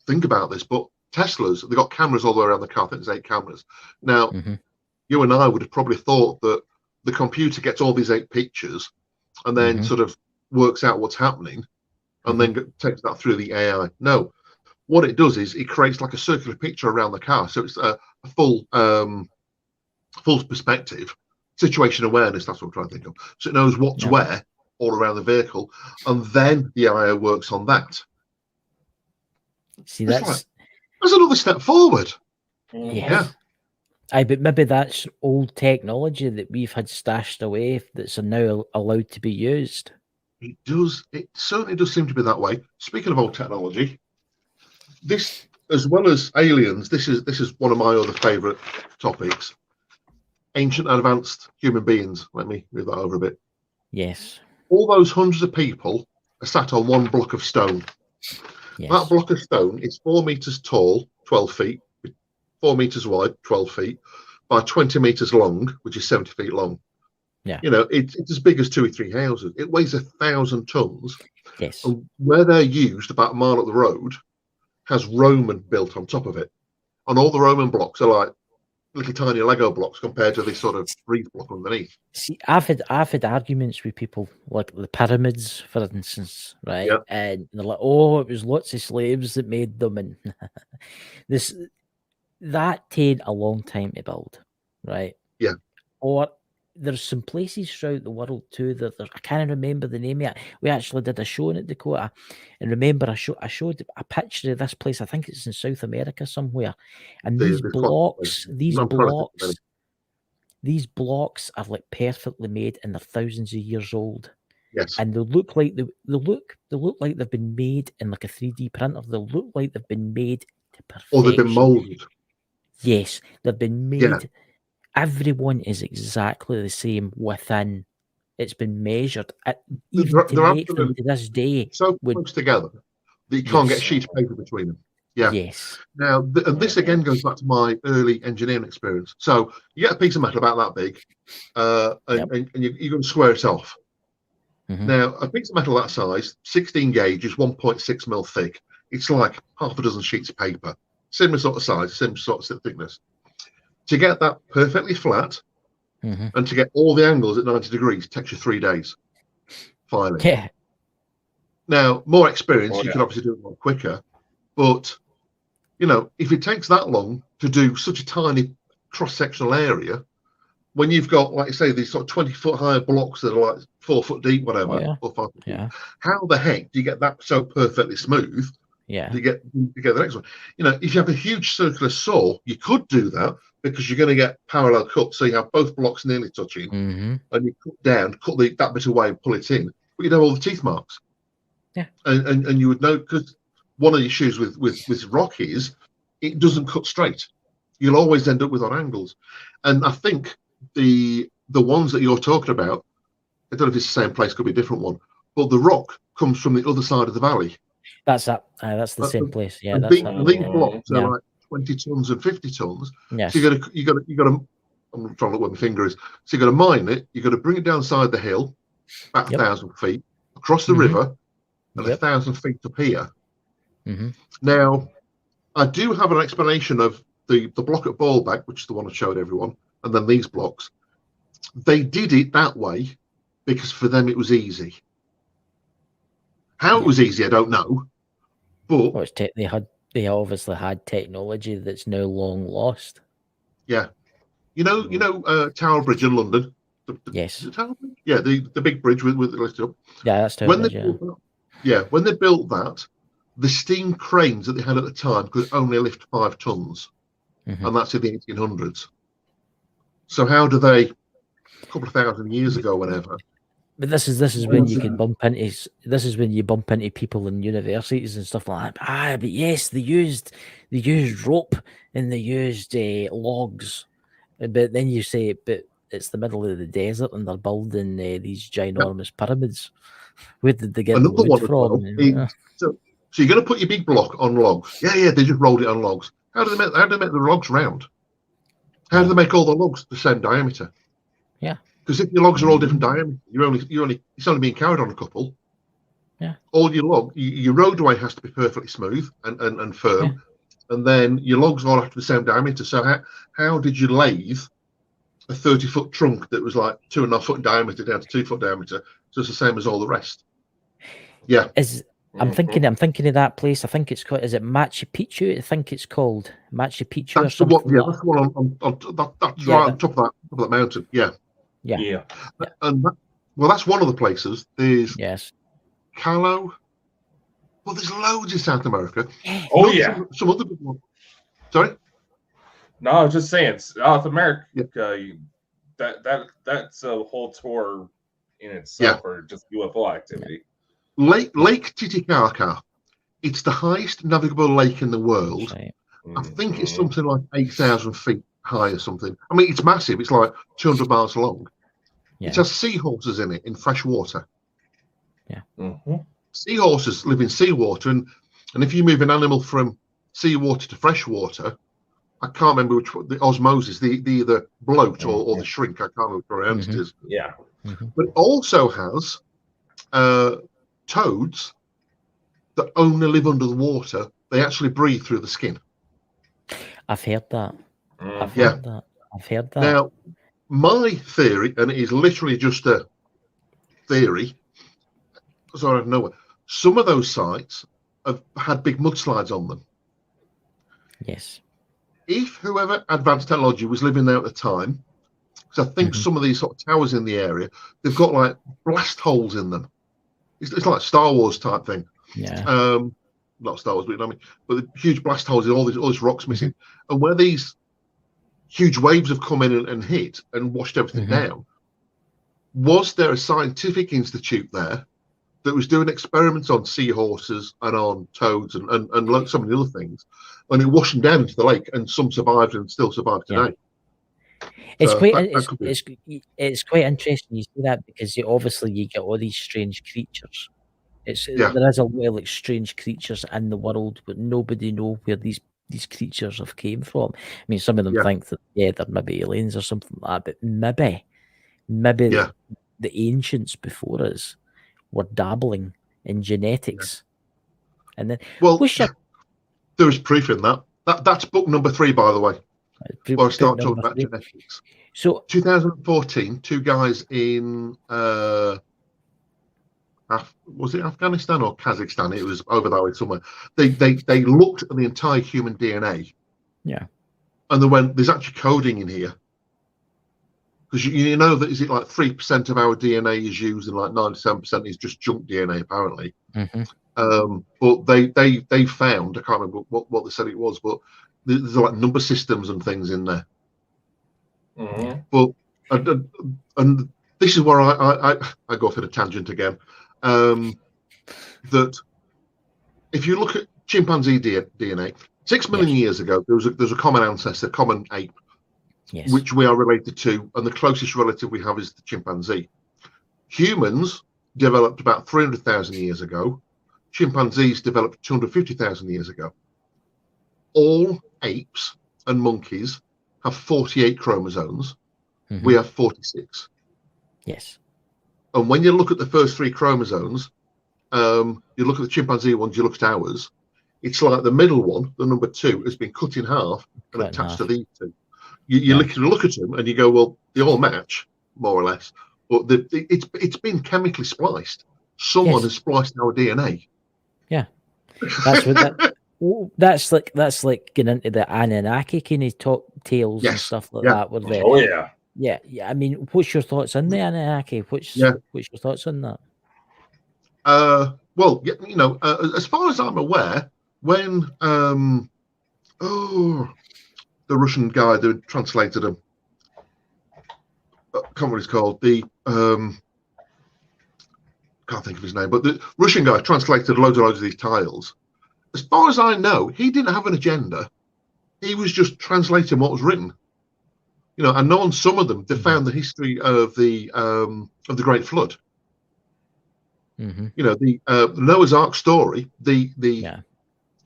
D: think about this, but Teslas, they've got cameras all the way around the car. I think there's 8 cameras. Now, you and I would have probably thought that the computer gets all these 8 pictures and then sort of works out what's happening and then takes that through the AI. No, what it does is it creates like a circular picture around the car. So it's a full perspective, situation awareness, that's what I'm trying to think of. So it knows what's where all around the vehicle, and then the AI works on that.
E: See, that's
D: another step forward.
E: Yeah. But maybe that's old technology that we've had stashed away that's now allowed to be used.
D: It does. It certainly does seem to be that way. Speaking of old technology, this, as well as aliens, this is one of my other favourite topics. Ancient and advanced human beings. Let me move that over a bit.
E: Yes.
D: All those hundreds of people are sat on one block of stone.
E: Yes.
D: That block of stone is 4 meters tall, 12 feet, 4 meters wide, 12 feet, by 20 meters long, which is 70 feet long.
E: Yeah.
D: It's as big as 2 or 3 houses. It weighs 1,000 tons.
E: Yes.
D: And where they're used, about a mile up the road, has Roman built on top of it. And all the Roman blocks are like little tiny Lego blocks compared to this sort of reed block underneath. See,
E: I've had arguments with people like the pyramids, for instance, right?
D: Yeah.
E: And they're like, "Oh, it was lots of slaves that made them," and that take a long time to build, right?
D: Yeah.
E: Or there's some places throughout the world too that I can't remember the name yet. We actually did a show in it, Dakota, and remember I showed a picture of this place. I think it's in South America somewhere, and these blocks are like perfectly made, and they're thousands of years old.
D: Yes,
E: and they look like they've been made in like a 3D printer. They look like they've been made to perfection.
D: Or they've been molded.
E: Yes, they've been made. Yeah. Everyone is exactly the same within. It's been measured. Even to make them to this day.
D: So close together that you can't get a sheet of paper between them. Yeah.
E: Yes.
D: Now, and this again goes back to my early engineering experience. So you get a piece of metal about that big, and you're going to square it off. Mm-hmm. Now, a piece of metal that size, 16 gauge, is 1.6 mil thick. It's like half a dozen sheets of paper. Similar sort of size, similar sort of thickness. To get that perfectly flat, and to get all the angles at 90 degrees takes you 3 days. Filing.
E: Yeah.
D: Now, more experience, you can obviously do it more quicker. But, if it takes that long to do such a tiny cross-sectional area, when you've got, like you say, these sort of 20-foot high blocks that are like 4 foot deep, whatever, 4 or 5 foot deep, how the heck do you get that so perfectly smooth?
E: Yeah.
D: To get the next one. If you have a huge circular saw, you could do that because you're going to get parallel cuts, so you have both blocks nearly touching, and you cut that bit away and pull it in, but you'd have all the teeth marks.
E: Yeah.
D: And you would know, because one of the issues with rock is it doesn't cut straight. You'll always end up with odd angles. And I think the ones that you're talking about, I don't know if it's the same place, could be a different one, but the rock comes from the other side of the valley.
E: That's that. That's the same place. Yeah.
D: These blocks are like 20 tons and 50 tons.
E: Yes.
D: So you got to. I'm trying to look where my finger is. So you got to mine it. You got to bring it down side the hill, about 1,000 feet across the river, and 1,000 feet up here. Now, I do have an explanation of the block at Ballback, which is the one I showed everyone, and then these blocks. They did it that way because for them it was easy. How it was easy, I don't know. But
E: Well, they obviously had technology that's now long lost.
D: yeah, you know, Tower Bridge in London.
E: Yes.
D: Yeah, the big bridge with it lifted up.
E: Yeah, that's Tower Bridge.
D: When they built that, the steam cranes that they had at the time could only lift 5 tons, and that's in the 1800s. So how do they, a couple of thousand years ago, whenever?
E: But this is when you can bump into people in universities and stuff like that. But yes, they used rope and they used logs. But then you say, but it's the middle of the desert and they're building these ginormous pyramids. Where did they get
D: Another
E: the wood
D: one
E: from?
D: well, so you're going to put your big block on logs. Yeah, they just rolled it on logs. How do they make the logs round? How do they make all the logs the same diameter?
E: Yeah.
D: Because if your logs are all different diameter, it's only being carried on a couple.
E: Yeah.
D: All your roadway has to be perfectly smooth and firm, and then your logs all have to be the same diameter. So how did you lathe a 30-foot trunk that was like 2.5 foot in diameter down to 2 foot diameter? So it's the same as all the rest. Yeah.
E: I'm thinking of that place. I think it's called. Is it Machu Picchu? I think it's called Machu Picchu.
D: That's the one. Yeah, that's the one that's right on top of that mountain. Yeah.
E: Yeah.
D: And that's one of the places. There's Calo. Well, there's loads in South America.
C: Oh yeah.
D: Some other people. Sorry.
C: No, I was just saying South America. That's a whole tour in itself, or just UFO activity.
D: Lake Titicaca. It's the highest navigable lake in the world. Right. I think it's something like 8,000 feet high or something. I mean, it's massive. It's like 200 miles long. Yeah. It has seahorses in it in fresh water.
E: Yeah.
D: Seahorses live in seawater, and if you move an animal from seawater to fresh water, I can't remember which one, the osmosis, the either bloat or the shrink. I can't remember which variant it is.
C: Yeah.
D: But it also has toads that only live under the water. They actually breathe through the skin.
E: I've heard that. I've heard that.
D: Now, my theory, and it is literally just a theory, so I don't know, some of those sites have had big mudslides on them.
E: Yes.
D: If whoever advanced technology was living there at the time, because I think some of these sort of towers in the area, they've got like blast holes in them. It's like Star Wars type thing.
E: Yeah.
D: Not Star Wars, but you know what I mean. But the huge blast holes, all these rocks missing, and where these huge waves have come in and hit and washed everything down. Was there a scientific institute there that was doing experiments on seahorses and on toads and some of the other things, and it washed them down into the lake, and some survived and still survive today?
E: It's it's quite interesting you see that, because obviously you get all these strange creatures. There is a lot of like strange creatures in the world, but nobody know where these creatures have came from. I mean, some of them think that they're maybe aliens or something like that, but maybe the ancients before us were dabbling in genetics. And then
D: there is proof in that. That's book number 3, by the way. Or start talking about genetics.
E: So
D: 2014, 2 guys in was it Afghanistan or Kazakhstan? It was over that way somewhere. They looked at the entire human DNA.
E: Yeah.
D: And they went, there's actually coding in here. Because you know that, is it like 3% of our DNA is used and like 97% is just junk DNA apparently. But they found, I can't remember what they said it was, but there's like number systems and things in there. But and this is where I go off in a tangent again. That if you look at chimpanzee DNA, 6 million years ago, there's a common ancestor, common ape, which we are related to, and the closest relative we have is the chimpanzee. Humans developed about 300,000 years ago. Chimpanzees developed 250,000 years ago. All apes and monkeys have 48 chromosomes. We have 46.
E: Yes.
D: And when you look at the first 3 chromosomes, you look at the chimpanzee ones, you look at ours, It's like the middle one, the number 2, has been cut in half and
E: Cut in
D: attached to
E: half.
D: these two. You look at them and you go, well, they all match more or less, but it's been chemically spliced. Someone has spliced our DNA.
E: Yeah, that's what that. That's like getting into the Anunnaki kind of top tales and stuff like that. Where they,
C: Oh yeah.
E: Yeah. I mean, what's your thoughts on the Anunnaki? What's your thoughts on that?
D: Well, you know, as far as I'm aware, when the Russian guy that translated them, I can't remember what he's called. The can't think of his name, but the Russian guy translated loads of these tiles. As far as I know, he didn't have an agenda. He was just translating what was written. You know, and on some of them, they found the history of the Great Flood.
E: Mm-hmm.
D: You know, the Noah's Ark story. The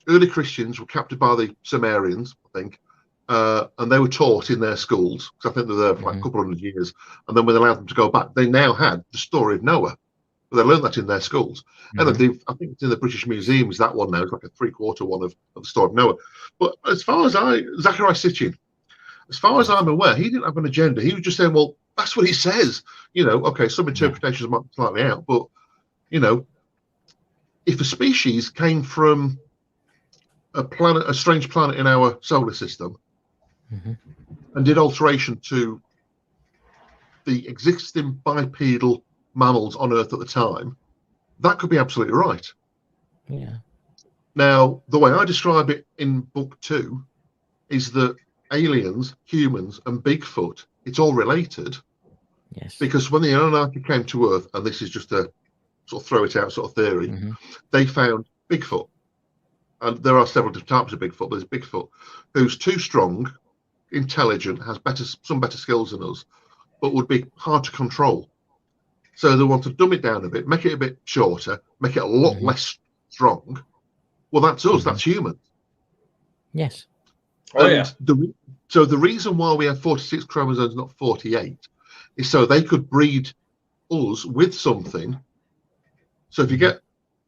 D: early Christians were captured by the Sumerians, I think, and they were taught in their schools, because I think they were there for like a couple of 100 years. And then when they allowed them to go back, they now had the story of Noah. But they learned that in their schools. And I think it's in the British Museum is that one now. It's like a 3/4 one of the story of Noah. But as far as Zachariah Sitchin, as far as I'm aware, he didn't have an agenda. He was just saying, well, that's what he says. You know, okay, some interpretations might be slightly out, but, you know, if a species came from a strange planet in our solar system, and did alteration to the existing bipedal mammals on Earth at the time, that could be absolutely right.
E: Yeah.
D: Now, the way I describe it in book 2 is that aliens, humans, and Bigfoot, it's all related.
E: Yes.
D: Because when the Anunnaki came to Earth, and this is just a sort of throw it out sort of theory, they found Bigfoot. And there are several different types of Bigfoot. There's Bigfoot who's too strong, intelligent, has some better skills than us, but would be hard to control. So they want to dumb it down a bit, make it a bit shorter, make it a lot less strong. Well, that's us. That's humans.
E: Yes.
C: Oh, yeah.
D: So the reason why we have 46 chromosomes, not 48, is so they could breed us with something. So if you get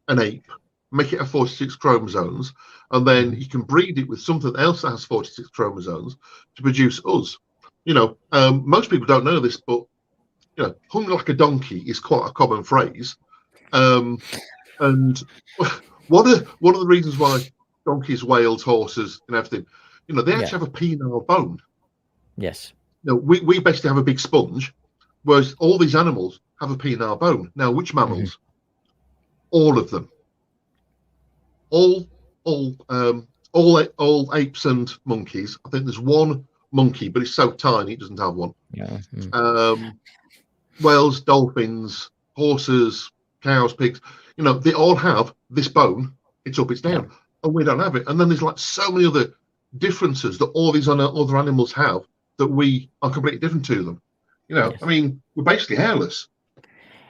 D: an ape, make it have 46 chromosomes, and then you can breed it with something else that has 46 chromosomes to produce us. You know, most people don't know this, but you know, hung like a donkey is quite a common phrase. And one of the reasons why donkeys, whales, horses, and everything, you know, they actually have a penile bone.
E: Yes.
D: You know, we basically have a big sponge, whereas all these animals have a penile bone. Now, which mammals? All of them. All apes and monkeys. I think there's one monkey, but it's so tiny it doesn't have one.
E: Yeah.
D: Whales, dolphins, horses, cows, pigs, you know, they all have this bone. It's up, it's down, and we don't have it. And then there's like so many other differences that all these other animals have that we are completely different to them. You know, I mean, we're basically hairless.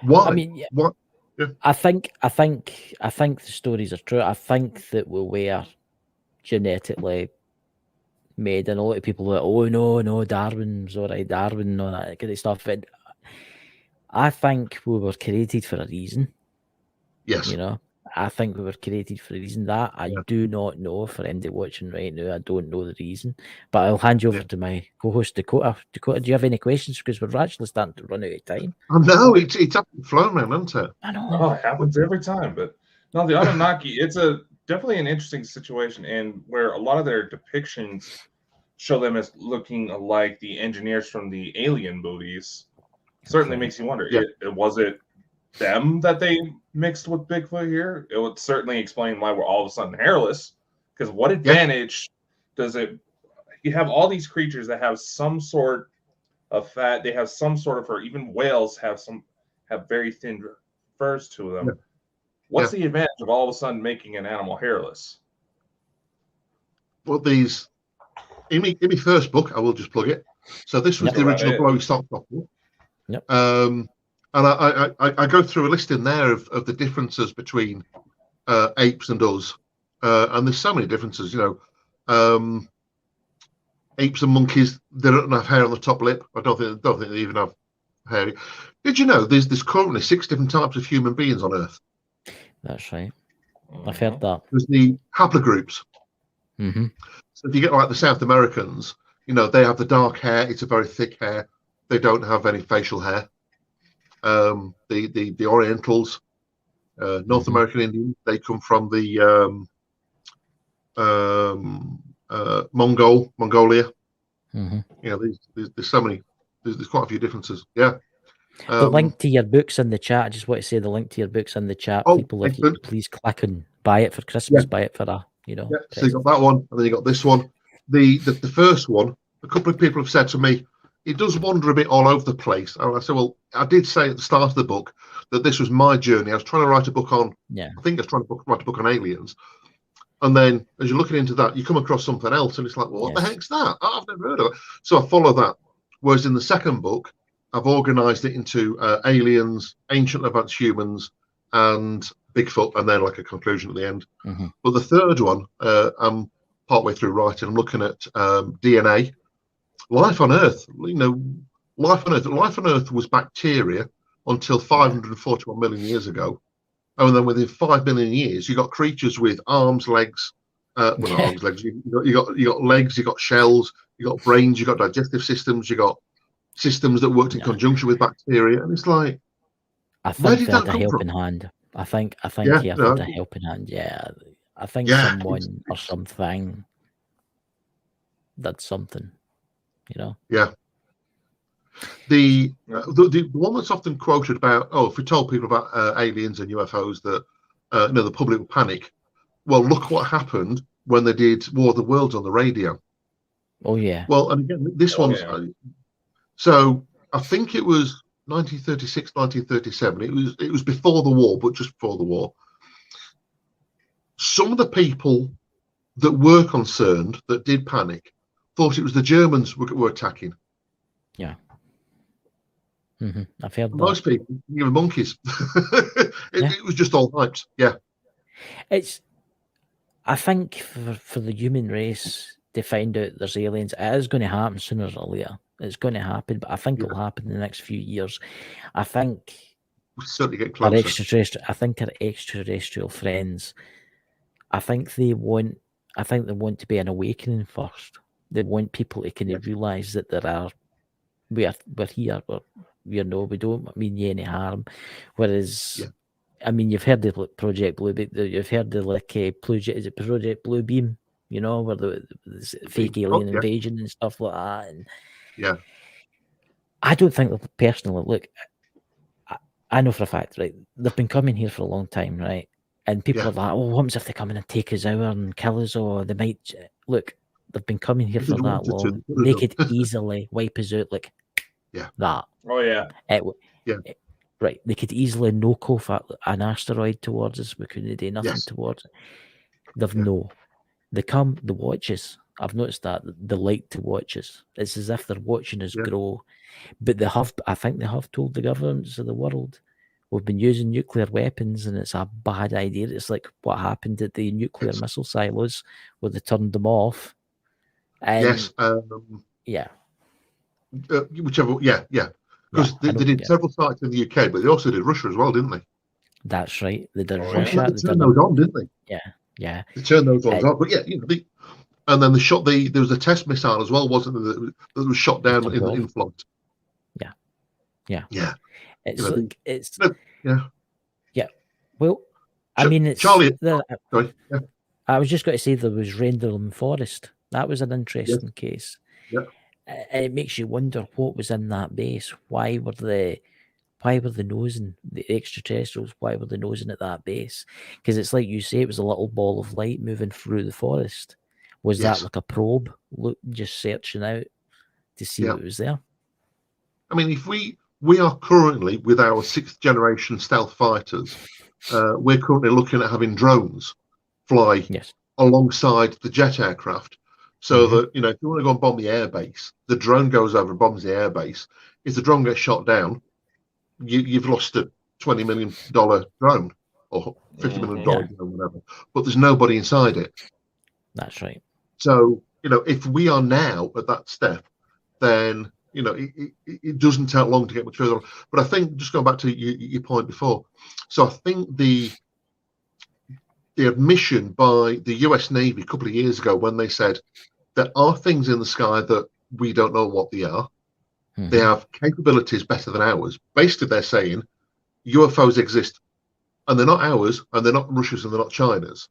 D: Why?
E: I mean,
D: what? Yeah.
E: I think the stories are true. I think that we were genetically made, and a lot of people are like, oh no, Darwin's all right, Darwin and all that kind of stuff. And I think we were created for a reason.
D: Yes.
E: You know, I think we were created for a reason. That I do not know. For anybody watching right now, I don't know the reason. But I'll hand you over to my co-host Dakota. Dakota, do you have any questions? Because we're actually starting to run out of time.
D: I know it's flown around, hasn't it?
E: I know.
C: Oh, it happens every time. But no, the Anunnaki, it's definitely an interesting situation, and where a lot of their depictions show them as looking like the engineers from the Alien movies. Certainly makes you wonder. Was it them that they mixed with Bigfoot here? It would certainly explain why we're all of a sudden hairless. Because what advantage does it? You have all these creatures that have some sort of fat. They have some sort of fur. Even whales have very thin furs to them. What's the advantage of all of a sudden making an animal hairless?
D: Well, in my first book, I will just plug it. So this was the original Blowy Sock novel.
E: Yep.
D: And I go through a list in there of the differences between apes and us, and there's so many differences. You know, apes and monkeys, they don't have hair on the top lip. I don't think they even have hair. Did you know there's currently 6 different types of human beings on Earth?
E: That's right. I've heard that.
D: There's the haplogroups.
E: Mm-hmm.
D: So if you get like the South Americans, they have the dark hair. It's a very thick hair. They don't have any facial hair. The Orientals, North American Indians, they come from the Mongolia. There's so many. There's quite a few differences. Yeah.
E: The link to your books in the chat. I just want to say the link to your books in the chat.
D: Oh,
E: people, if you could please click and buy it for Christmas.
D: Yeah.
E: Buy it for a,
D: Yeah. So you got that one, and then you got this one. The first one. A couple of people have said to me, it does wander a bit all over the place. And I said, well, I did say at the start of the book that this was my journey. I was trying to write a book on.
E: Yeah.
D: I think I was trying to write a book on aliens. And then as you're looking into that, you come across something else, and it's like, well, what the heck's that? Oh, I've never heard of it. So I follow that. Whereas in the second book, I've organised it into aliens, ancient advanced humans, and Bigfoot, and then like a conclusion at the end. But the third one, I'm partway through writing. I'm looking at DNA, life on Earth. Life on Earth. Life on Earth was bacteria until 541 million years ago. And then within 5 million years, you got creatures with arms, legs. Well, not arms, legs. You got legs. You got shells. You got brains. You got digestive systems. You got systems that worked in conjunction with bacteria. And it's like,
E: I think they had a helping hand. I think he had a helping hand. Yeah, I think someone or something did something.
D: Yeah. The one that's often quoted about, if we told people about aliens and UFOs, that the public will panic. Well, look what happened when they did War of the Worlds on the radio.
E: Oh yeah.
D: Well, and again, this one's so I think it was 1936, 1937. It was before the war, but just before the war. Some of the people that were concerned, that did panic, thought it was the Germans were attacking.
E: Yeah. I've heard
D: most people, monkeys. It was just all hyped. Yeah.
E: I think for the human race to find out there's aliens, it is going to happen sooner or later. It's going to happen, but I think it'll happen in the next few years. I think
D: we'll certainly get closer.
E: our extraterrestrial friends, I think they want to be an awakening first. They want people to kind of realise that we're here, we don't mean you any harm. Whereas, I mean, you've heard the Project Blue Beam, you've heard the is it Project Blue Beam? Where the fake alien invasion and stuff like that. And I don't think that personally. Look, I know for a fact, right? They've been coming here for a long time, right? And people are like, "Oh, what happens if they come in and take us out and kill us?" Or they might look. They've been coming here for that long. They could easily wipe us out, like that.
C: Oh yeah.
E: Right. They could easily knock off an asteroid towards us. We couldn't do nothing towards it. They come, they watch us. I've noticed that they like to watch us. It's as if they're watching us grow. But I think they have told the governments of the world, we've been using nuclear weapons and it's a bad idea. It's like what happened at the nuclear missile silos where they turned them off. And
D: whichever, because they did several sites in the UK, but they also did Russia as well, didn't they?
E: That's right. They did Russia.
D: They turned those on, didn't they?
E: Yeah.
D: They turned those ones on, but and then they shot there was a test missile as well, wasn't there? That was shot down in flight.
E: Yeah.
D: It's
E: Well, I mean, it's
D: Charlie.
E: I was just going to say there was Rendlesham Forest. That was an interesting case.
D: Yeah.
E: It makes you wonder what was in that base. Why were they nosing the extraterrestrials? Why were they nosing at that base? Because it's like you say, it was a little ball of light moving through the forest. Was that like a probe, just searching out to see what was there? I
D: mean, if we are currently with our 6th generation stealth fighters, we're currently looking at having drones fly alongside the jet aircraft. So that, if you want to go and bomb the airbase, the drone goes over and bombs the airbase. If the drone gets shot down, you've lost a $20 million drone or $50 million drone, whatever. But there's nobody inside it.
E: That's right.
D: So, if we are now at that step, then, it doesn't take long to get much further on. But I think, just going back to your point before, so I think the admission by the US Navy a couple of years ago when they said there are things in the sky that we don't know what they are.
E: Mhm.
D: They have capabilities better than ours. Basically, they're saying UFOs exist, and they're not ours, and they're not Russia's, and they're not China's.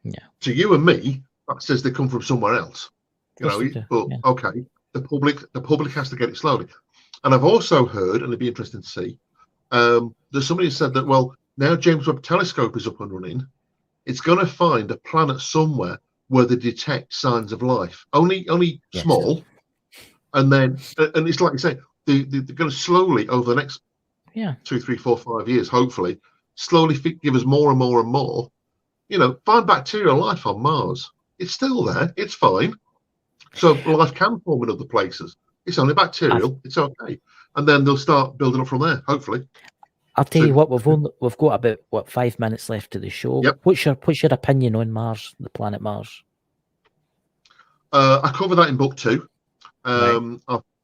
E: Yeah.
D: To you and me, that says they come from somewhere else. You
E: Of
D: know,
E: course they do,
D: but
E: yeah.
D: okay, the public has to get it slowly. And I've also heard, and it'd be interesting to see, there's somebody who said that, well, now James Webb Telescope is up and running, it's going to find a planet somewhere where they detect signs of life. Only
E: Yes.
D: small, and then and it's like you say, they're going to slowly over the next 2, 3, 4, 5 years, hopefully, slowly give us more and more and more. You know, find bacterial life on Mars. It's still there. It's fine. So life can form in other places. It's only bacterial. It's okay. And then they'll start building up from there, hopefully.
E: I'll tell you what, we've got about 5 minutes left to the show.
D: Yep.
E: What's your opinion on Mars, the planet Mars?
D: I cover that in book 2.
E: Right.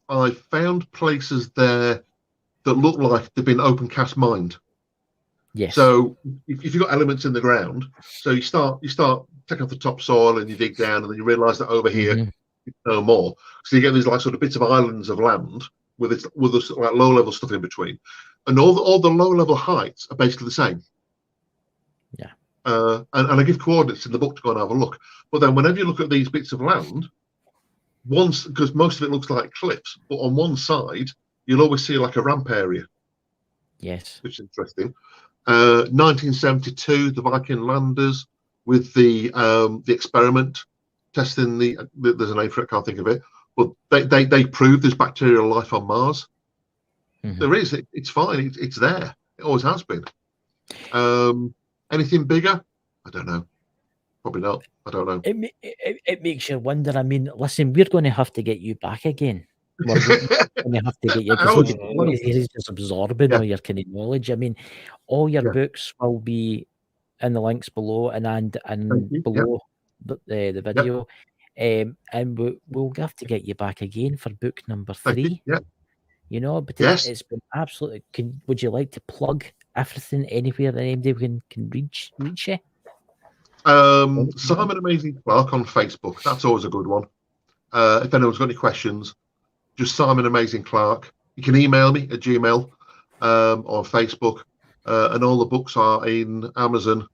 D: I found places there that look like they've been open cast mined.
E: Yes.
D: So if you've got elements in the ground, so you start taking off the topsoil and you dig down, and then you realise that over here it's no more. So you get these like sort of bits of islands of land with this like low level stuff in between, and all the low level heights are basically the same.
E: Yeah.
D: And I give coordinates in the book to go and have a look. But then whenever you look at these bits of land, because most of it looks like cliffs, but on one side you'll always see like a ramp area.
E: Yes.
D: Which is interesting. 1972, the Viking landers with the experiment testing there's a name for it, can't think of it, but they proved there's bacterial life on Mars. There is. It's fine. It's there. It always has been. Anything bigger? I don't know. Probably not. I don't know.
E: It makes you wonder. I mean, listen, we're going to have to get you back again. We're going to have to get you, because he's just absorbing all your kind of knowledge. I mean, all your books will be in the links below and below the video. And we'll have to get you back again for book number 3. You know, but it's been absolutely. Would you like to plug everything anywhere that anybody can reach you?
D: Simon Amazing Clarke on Facebook. That's always a good one. If anyone's got any questions, just Simon Amazing Clarke. You can email me at Gmail or Facebook, and all the books are in Amazon.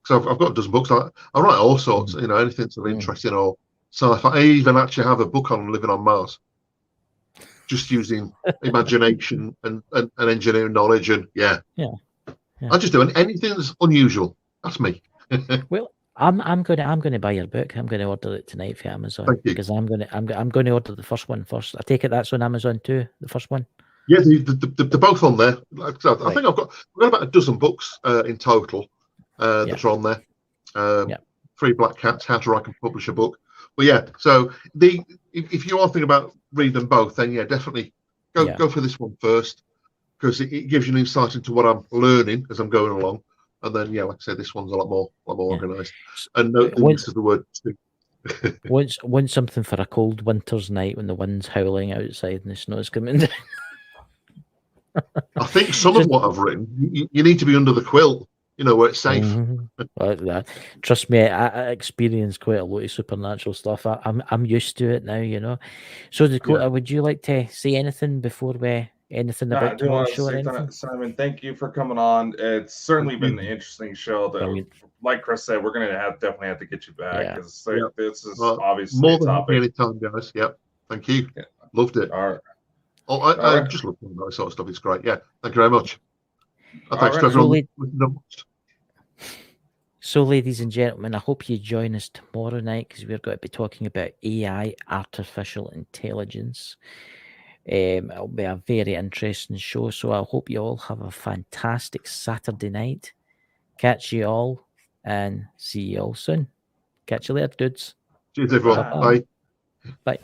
D: So I've got a dozen books. I write all sorts, you know, anything sort of interesting or sci-fi. I even actually have a book on living on Mars, just using imagination and engineering knowledge, and I just do anything that's unusual. That's me.
E: Well, I'm gonna buy your book. I'm gonna order it tonight for Amazon, because I'm gonna order the first one first. I take it that's on Amazon too, the first one.
D: Yeah, they're both on there. I think I've got about a dozen books in total that are on there. 3 Black Cats, How to Write and Publish a Book. But yeah, so if you are thinking about reading them both, then definitely go for this one first, because it gives you an insight into what I'm learning as I'm going along. And then, like I said, this one's a lot more organised. And note the use of the word too.
E: want something for a cold winter's night when the wind's howling outside and the snow's coming down.
D: I think some of what I've written, you need to be under the quilt, where it's safe.
E: Like that. Trust me, I experienced quite a lot of supernatural stuff. I'm used to it now, So Dakota, would you like to say anything before anything about tomorrow's show?
C: Simon, thank you for coming on. It's certainly been an interesting show. Like Chris said, we're going to definitely have to get you back, because this is obviously
D: more than any time, guys. Thank you. Loved it.
C: All right.
D: I just love that sort of stuff. It's great. Thank you very much. Thanks to everyone.
E: So, ladies and gentlemen, I hope you join us tomorrow night, because we're going to be talking about AI, artificial intelligence. It'll be a very interesting show, so I hope you all have a fantastic Saturday night. Catch you all, and see you all soon. Catch you later, dudes.
D: Cheers, everyone. Bye.
E: Bye.